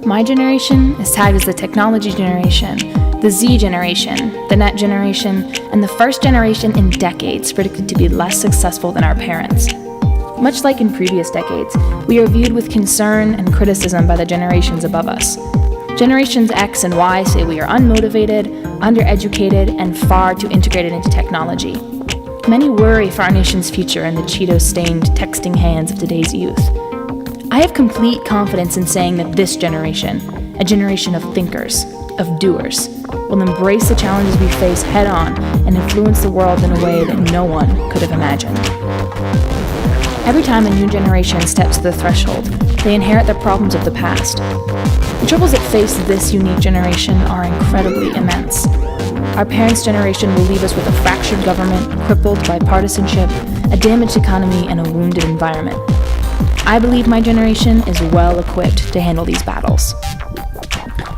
My generation is tagged as the technology generation, the Z generation, the net generation, and the first generation in decades predicted to be less successful than our parents. Much like in previous decades, we are viewed with concern and criticism by the generations above us. Generations X and Y say we are unmotivated, undereducated, and far too integrated into technology. Many worry for our nation's future in the Cheeto-stained texting hands of today's youth. I have complete confidence in saying that this generation, a generation of thinkers, of doers, will embrace the challenges we face head-on and influence the world in a way that no one could have imagined. Every time a new generation steps to the threshold, they inherit the problems of the past. The troubles that face this unique generation are incredibly immense. Our parents' generation will leave us with a fractured government, crippled by partisanship, a damaged economy, and a wounded environment. I believe my generation is well equipped to handle these battles.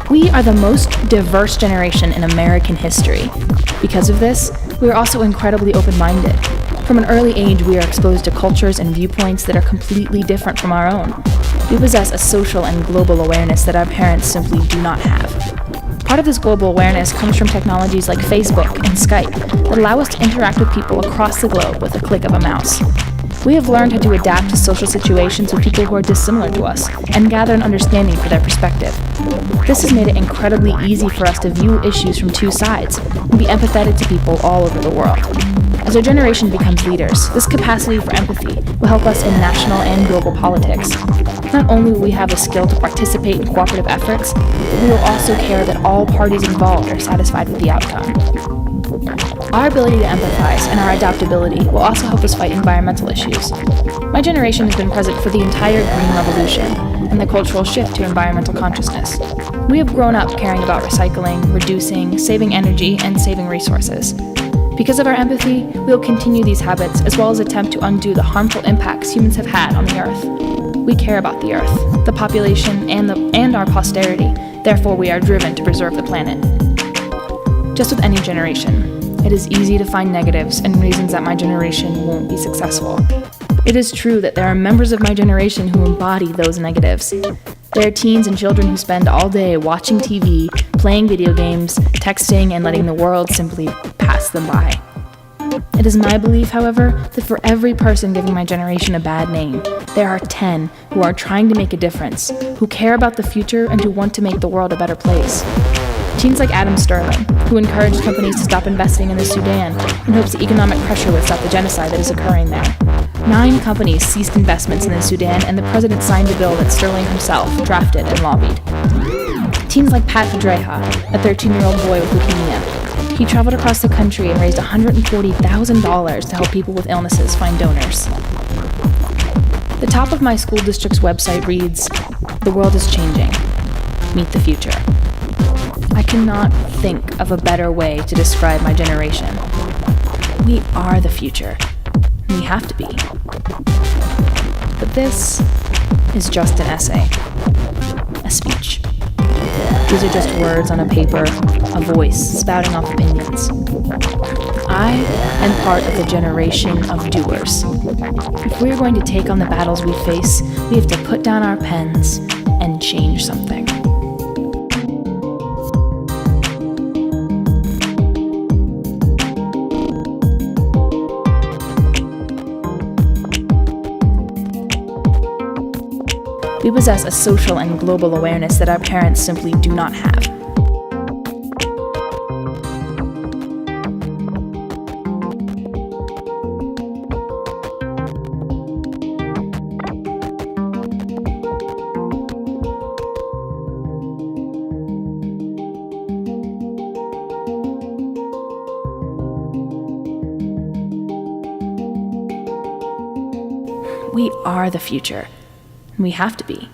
We are the most diverse generation in American history. Because of this, we are also incredibly open-minded. From an early age, we are exposed to cultures and viewpoints that are completely different from our own. We possess a social and global awareness that our parents simply do not have. Part of this global awareness comes from technologies like Facebook and Skype that allow us to interact with people across the globe with a click of a mouse. We have learned how to adapt to social situations with people who are dissimilar to us and gather an understanding for their perspective. This has made it incredibly easy for us to view issues from two sides and be empathetic to people all over the world. As our generation becomes leaders, this capacity for empathy will help us in national and global politics. Not only will we have the skill to participate in cooperative efforts, but we will also care that all parties involved are satisfied with the outcome. Our ability to empathize and our adaptability will also help us fight environmental issues. My generation has been present for the entire green revolution and the cultural shift to environmental consciousness. We have grown up caring about recycling, reducing, saving energy, and saving resources. Because of our empathy, we will continue these habits as well as attempt to undo the harmful impacts humans have had on the Earth. We care about the Earth, the population, and our posterity. Therefore, we are driven to preserve the planet. Just with any generation, it is easy to find negatives and reasons that my generation won't be successful. It is true that there are members of my generation who embody those negatives. There are teens and children who spend all day watching TV, playing video games, texting, and letting the world simply pass them by. It is my belief, however, that for every person giving my generation a bad name, there are 10 who are trying to make a difference, who care about the future and who want to make the world a better place. Teens like Adam Sterling, who encouraged companies to stop investing in the Sudan in hopes the economic pressure would stop the genocide that is occurring there. 9 companies ceased investments in the Sudan, and the president signed a bill that Sterling himself drafted and lobbied. Teens like Pat Pedreja, a 13-year-old boy with leukemia. He traveled across the country and raised $140,000 to help people with illnesses find donors. The top of my school district's website reads, "The world is changing. Meet the future." I cannot think of a better way to describe my generation. We are the future. We have to be. But this is just an essay, a speech. These are just words on a paper, a voice spouting off opinions. I am part of the generation of doers. If we're going to take on the battles we face, we have to put down our pens and change something. We possess a social and global awareness that our parents simply do not have. We are the future. We have to be.